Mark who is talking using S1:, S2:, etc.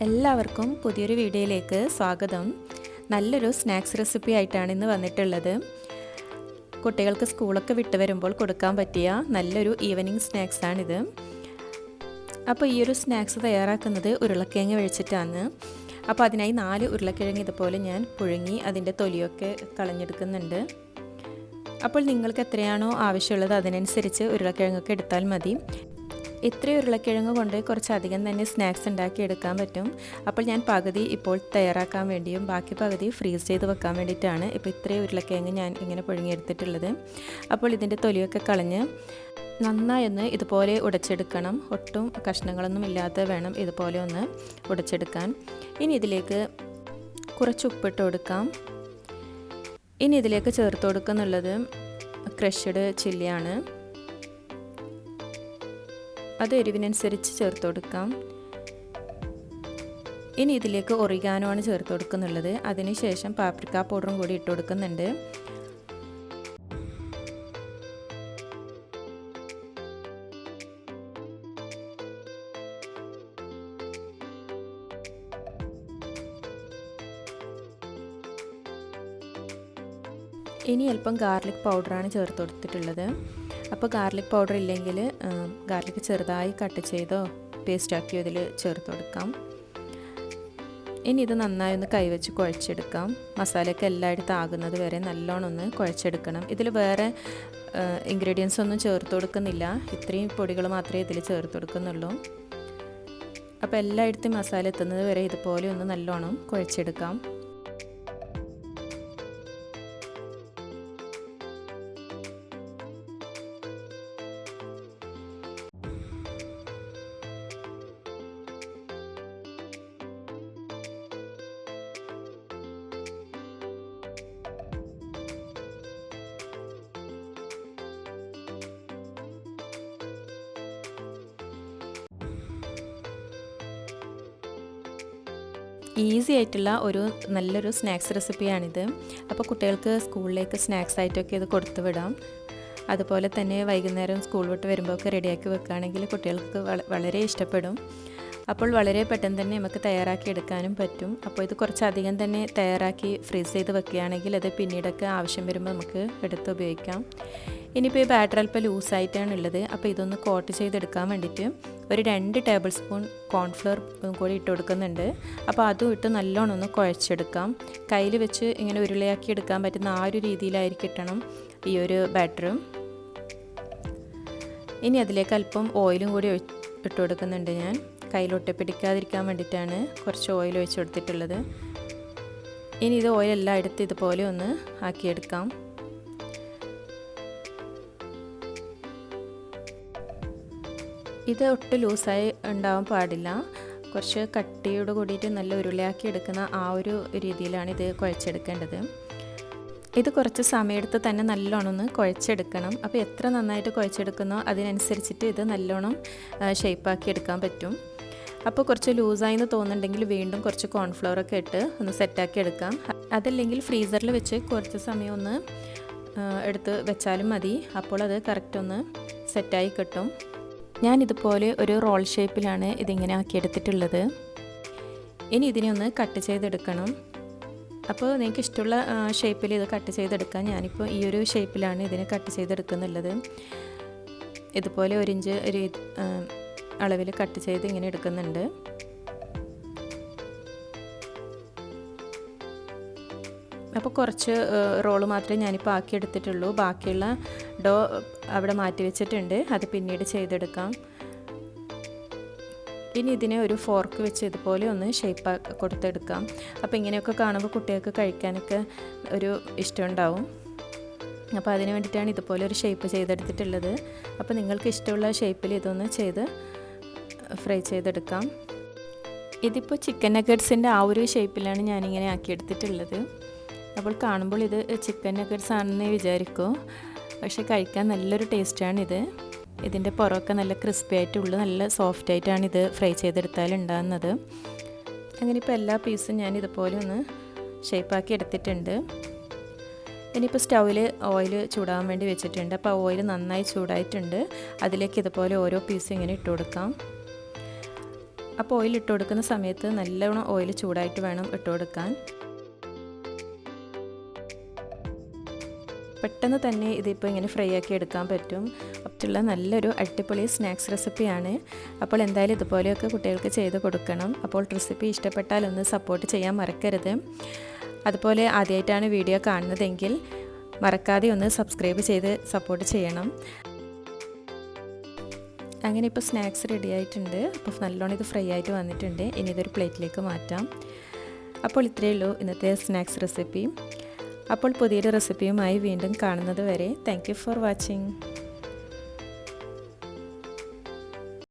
S1: എല്ലാവർക്കും പുതിയൊരു വീഡിയോയിലേക്ക് സ്വാഗതം. നല്ലൊരു സ്നാക്സ് റെസിപ്പി ആയിട്ടാണ് ഇന്ന് വന്നിട്ടുള്ളത്. കുട്ടികൾക്ക് സ്കൂളൊക്കെ വിട്ട് വരുമ്പോൾ കൊടുക്കാൻ പറ്റിയ നല്ലൊരു ഈവനിങ് സ്നാക്സാണിത്. അപ്പോൾ ഈ ഒരു സ്നാക്സ് തയ്യാറാക്കുന്നത് ഉരുളക്കിഴങ്ങ് വെച്ചിട്ടാണ്. അപ്പോൾ അതിനായി 4 ഉരുളക്കിഴങ്ങ് ഇതുപോലെ ഞാൻ പുഴുങ്ങി അതിൻ്റെ തൊലിയൊക്കെ കളഞ്ഞെടുക്കുന്നുണ്ട്. അപ്പോൾ നിങ്ങൾക്ക് എത്രയാണോ ആവശ്യമുള്ളത് അതിനനുസരിച്ച് ഉരുളക്കിഴങ്ങൊക്കെ എടുത്താൽ മതി. ഇത്രയും ഉരുളക്കിഴങ്ങ് കൊണ്ട് കുറച്ചധികം തന്നെ സ്നാക്സ് ഉണ്ടാക്കി എടുക്കാൻ പറ്റും. അപ്പോൾ ഞാൻ പകുതി ഇപ്പോൾ തയ്യാറാക്കാൻ വേണ്ടിയും ബാക്കി പകുതി ഫ്രീസ് ചെയ്ത് വെക്കാൻ വേണ്ടിയിട്ടാണ് ഇപ്പോൾ ഇത്രയും ഉരുളക്കിഴങ്ങ് ഞാൻ ഇങ്ങനെ പുഴുങ്ങിയെടുത്തിട്ടുള്ളത്. അപ്പോൾ ഇതിൻ്റെ തൊലിയൊക്കെ കളഞ്ഞ് നന്നായി ഒന്ന് ഇതുപോലെ ഉടച്ചെടുക്കണം. ഒട്ടും കഷ്ണങ്ങളൊന്നും ഇല്ലാതെ വേണം ഇതുപോലെ ഒന്ന് ഉടച്ചെടുക്കാൻ. ഇനി ഇതിലേക്ക് കുറച്ച് ഉപ്പിട്ട് കൊടുക്കാം. ഇനി ഇതിലേക്ക് ചേർത്ത് കൊടുക്കുന്നുള്ളത് ക്രഷ്ഡ് ചില്ലിയാണ്. അത് എരിവിനനുസരിച്ച് ചേർത്ത് കൊടുക്കാം. ഇനി ഇതിലേക്ക് ഒറിഗാനോ ആണ് ചേർത്ത് കൊടുക്കുന്നുള്ളത്. അതിനുശേഷം പാപ്രിക്ക പൗഡറും കൂടി ഇട്ട് കൊടുക്കുന്നുണ്ട്. ഇനി അല്പം ഗാർലിക് പൗഡറാണ് ചേർത്ത് കൊടുത്തിട്ടുള്ളത്. അപ്പോൾ ഗാർലിക് പൗഡർ ഇല്ലെങ്കിൽ ഗാർലിക് ചെറുതായി കട്ട് ചെയ്തോ പേസ്റ്റാക്കിയോ ഇതിൽ ചേർത്ത് കൊടുക്കാം. ഇനി ഇത് നന്നായി ഒന്ന് കൈവച്ച് കുഴച്ചെടുക്കാം. മസാലയൊക്കെ എല്ലായിടത്തും ആകുന്നത് വരെ നല്ലോണം ഒന്ന് കുഴച്ചെടുക്കണം. ഇതിൽ വേറെ ഇൻഗ്രീഡിയൻസ് ഒന്നും ചേർത്ത് കൊടുക്കുന്നില്ല. ഇത്രയും പൊടികൾ മാത്രമേ ഇതിൽ ചേർത്ത് കൊടുക്കുന്നുള്ളൂ. അപ്പോൾ എല്ലായിടത്തും മസാല എത്തുന്നത് വരെ ഇതുപോലെ ഒന്ന് നല്ലോണം കുഴച്ചെടുക്കാം. ഈസി ആയിട്ടുള്ള ഒരു നല്ലൊരു സ്നാക്സ് റെസിപ്പിയാണിത്. അപ്പോൾ കുട്ടികൾക്ക് സ്കൂളിലേക്ക് സ്നാക്സ് ആയിട്ടൊക്കെ ഇത് കൊടുത്തു വിടാം. അതുപോലെ തന്നെ വൈകുന്നേരം സ്കൂൾ വിട്ട് വരുമ്പോൾ ഒക്കെ റെഡിയാക്കി വെക്കുകയാണെങ്കിൽ കുട്ടികൾക്ക് വളരെ ഇഷ്ടപ്പെടും. അപ്പോൾ വളരെ പെട്ടെന്ന് തന്നെ നമുക്ക് തയ്യാറാക്കി എടുക്കാനും പറ്റും. അപ്പോൾ ഇത് കുറച്ചധികം തന്നെ തയ്യാറാക്കി ഫ്രീസ് ചെയ്ത് വെക്കുകയാണെങ്കിൽ അത് പിന്നീടൊക്കെ ആവശ്യം വരുമ്പോൾ നമുക്ക് എടുത്ത് ഉപയോഗിക്കാം. ഇനിയിപ്പോൾ ഈ ബാറ്റർ അല്പം ലൂസായിട്ടാണ് ഉള്ളത്. അപ്പോൾ ഇതൊന്ന് കോട്ട് ചെയ്തെടുക്കാൻ വേണ്ടിയിട്ട് ഒരു 2 ടേബിൾ സ്പൂൺ കോൺഫ്ലവർ കൂടി ഇട്ട് കൊടുക്കുന്നുണ്ട്. അപ്പോൾ അതും ഇട്ട് നല്ലോണം ഒന്ന് കുഴച്ചെടുക്കാം. കയ്യിൽ വെച്ച് ഇങ്ങനെ ഉരുളയാക്കി എടുക്കാൻ പറ്റുന്ന ആ ഒരു രീതിയിലായിരിക്കും കിട്ടണം ഈ ഒരു ബാറ്റർ. ഇനി അതിലേക്ക് അല്പം ഓയിലും കൂടി ഇട്ട് കൊടുക്കുന്നുണ്ട്. ഞാൻ കയ്യിലൊട്ടി പിടിക്കാതിരിക്കാൻ വേണ്ടിയിട്ടാണ് കുറച്ച് ഓയിൽ ഒഴിച്ച് കൊടുത്തിട്ടുള്ളത്. ഇനി ഇത് ഓയിലെല്ലാം എടുത്ത് ഇതുപോലെ ഒന്ന് ആക്കിയെടുക്കാം. ഇത് ഒട്ടും ലൂസായി ഉണ്ടാവാൻ പാടില്ല. കുറച്ച് കട്ടിയോട് കൂടിയിട്ട് നല്ല ഉരുളയാക്കി എടുക്കുന്ന ആ ഒരു രീതിയിലാണ് ഇത് കുഴച്ചെടുക്കേണ്ടത്. ഇത് കുറച്ച് സമയമെടുത്ത് തന്നെ നല്ലോണം ഒന്ന് കുഴച്ചെടുക്കണം. അപ്പോൾ എത്ര നന്നായിട്ട് കുഴച്ചെടുക്കുന്നോ അതിനനുസരിച്ചിട്ട് ഇത് നല്ലോണം ഷേപ്പാക്കി എടുക്കാൻ പറ്റും. അപ്പോൾ കുറച്ച് ലൂസായി എന്ന് തോന്നുന്നുണ്ടെങ്കിൽ വീണ്ടും കുറച്ച് കോൺഫ്ലവറൊക്കെ ഇട്ട് ഒന്ന് സെറ്റാക്കി എടുക്കാം. അതല്ലെങ്കിൽ ഫ്രീസറിൽ വെച്ച് കുറച്ച് സമയം ഒന്ന് എടുത്ത് വെച്ചാലും മതി. അപ്പോൾ അത് കറക്റ്റ് ഒന്ന് സെറ്റായി കിട്ടും. ഞാനിതുപോലെ ഒരു റോൾ ഷേപ്പിലാണ് ഇതിങ്ങനെ ആക്കിയെടുത്തിട്ടുള്ളത്. ഇനി ഇതിനെ ഒന്ന് കട്ട് ചെയ്തെടുക്കണം. അപ്പോൾ നിങ്ങൾക്ക് ഇഷ്ടമുള്ള ഷേപ്പിൽ ഇത് കട്ട് ചെയ്തെടുക്കാം. ഞാനിപ്പോൾ ഈ ഒരു ഷേപ്പിലാണ് ഇതിനെ കട്ട് ചെയ്തെടുക്കുന്നുള്ളത്. ഇതുപോലെ 1 ഇഞ്ച് ഒരു അളവിൽ കട്ട് ചെയ്ത് ഇങ്ങനെ എടുക്കുന്നുണ്ട്. അപ്പോൾ കുറച്ച് റോള് മാത്രമേ ഞാനിപ്പോൾ ആക്കിയെടുത്തിട്ടുള്ളൂ. ബാക്കിയുള്ള ഡോ അവിടെ മാറ്റി വെച്ചിട്ടുണ്ട്. അത് പിന്നീട് ചെയ്തെടുക്കാം. ഇനി ഇതിനെ ഒരു ഫോർക്ക് വെച്ച് ഇതുപോലെ ഒന്ന് ഷേപ്പ് കൊടുത്തെടുക്കാം. അപ്പോൾ ഇങ്ങനെയൊക്കെ കാണുമ്പോൾ കുട്ടികൾക്ക് കഴിക്കാനൊക്കെ ഒരു ഇഷ്ടമുണ്ടാവും. അപ്പോൾ അതിന് വേണ്ടിയിട്ടാണ് ഇതുപോലെ ഒരു ഷേപ്പ് ചെയ്തെടുത്തിട്ടുള്ളത്. അപ്പോൾ നിങ്ങൾക്ക് ഇഷ്ടമുള്ള ഷേപ്പിൽ ഇതൊന്ന് ചെയ്ത് ഫ്രൈ ചെയ്തെടുക്കാം. ഇതിപ്പോൾ ചിക്കൻ നഗറ്റ്സിൻ്റെ ആ ഒരു ഷേപ്പിലാണ് ഞാനിങ്ങനെ ആക്കിയെടുത്തിട്ടുള്ളത്. അപ്പോൾ കാണുമ്പോൾ ഇത് ചിക്കൻ നഗറ്റ്സ് ആണെന്ന് വിചാരിക്കും. പക്ഷെ കഴിക്കാൻ നല്ലൊരു ടേസ്റ്റാണിത്. ഇതിൻ്റെ പുറമൊക്കെ നല്ല ക്രിസ്പി ആയിട്ടുള്ള നല്ല സോഫ്റ്റ് ആയിട്ടാണ് ഇത് ഫ്രൈ ചെയ്തെടുത്താൽ ഉണ്ടാകുന്നത്. അങ്ങനെ ഇപ്പോൾ എല്ലാ പീസും ഞാൻ ഇതുപോലെ ഒന്ന് ഷേപ്പാക്കി എടുത്തിട്ടുണ്ട്. ഇനിയിപ്പോൾ സ്റ്റൗവിൽ ഓയിൽ ചൂടാൻ വേണ്ടി വെച്ചിട്ടുണ്ട്. അപ്പോൾ ഓയിൽ നന്നായി ചൂടായിട്ടുണ്ട്. അതിലേക്ക് ഇതുപോലെ ഓരോ പീസും ഇങ്ങനെ ഇട്ട് കൊടുക്കാം. അപ്പോൾ ഓയിൽ ഇട്ട് കൊടുക്കുന്ന സമയത്ത് നല്ലോണം ഓയിൽ ചൂടായിട്ട് വേണം ഇട്ട് കൊടുക്കാൻ. പെട്ടെന്ന് തന്നെ ഇതിപ്പോൾ ഇങ്ങനെ ഫ്രൈ ആക്കി എടുക്കാൻ പറ്റും. മറ്റുള്ള നല്ലൊരു അടിപൊളി സ്നാക്സ് റെസിപ്പിയാണ്. അപ്പോൾ എന്തായാലും ഇതുപോലെയൊക്കെ കുട്ടികൾക്ക് ചെയ്ത് കൊടുക്കണം. അപ്പോൾ റെസിപ്പി ഇഷ്ടപ്പെട്ടാൽ ഒന്ന് സപ്പോർട്ട് ചെയ്യാൻ മറക്കരുത്. അതുപോലെ ആദ്യമായിട്ടാണ് വീഡിയോ കാണുന്നതെങ്കിൽ മറക്കാതെ ഒന്ന് സബ്സ്ക്രൈബ് ചെയ്ത് സപ്പോർട്ട് ചെയ്യണം. അങ്ങനെ ഇപ്പോൾ സ്നാക്സ് റെഡി ആയിട്ടുണ്ട്. അപ്പോൾ നല്ലോണം ഇത് ഫ്രൈ ആയിട്ട് വന്നിട്ടുണ്ട്. ഇനി ഇതൊരു പ്ലേറ്റിലേക്ക് മാറ്റാം. അപ്പോൾ ഇത്രയേ ഉള്ളൂ ഇന്നത്തെ സ്നാക്സ് റെസിപ്പി. അപ്പോൾ പുതിയൊരു റെസിപ്പിയുമായി വീണ്ടും കാണുന്നത് വരെ താങ്ക് യു ഫോർ വാച്ചിങ്.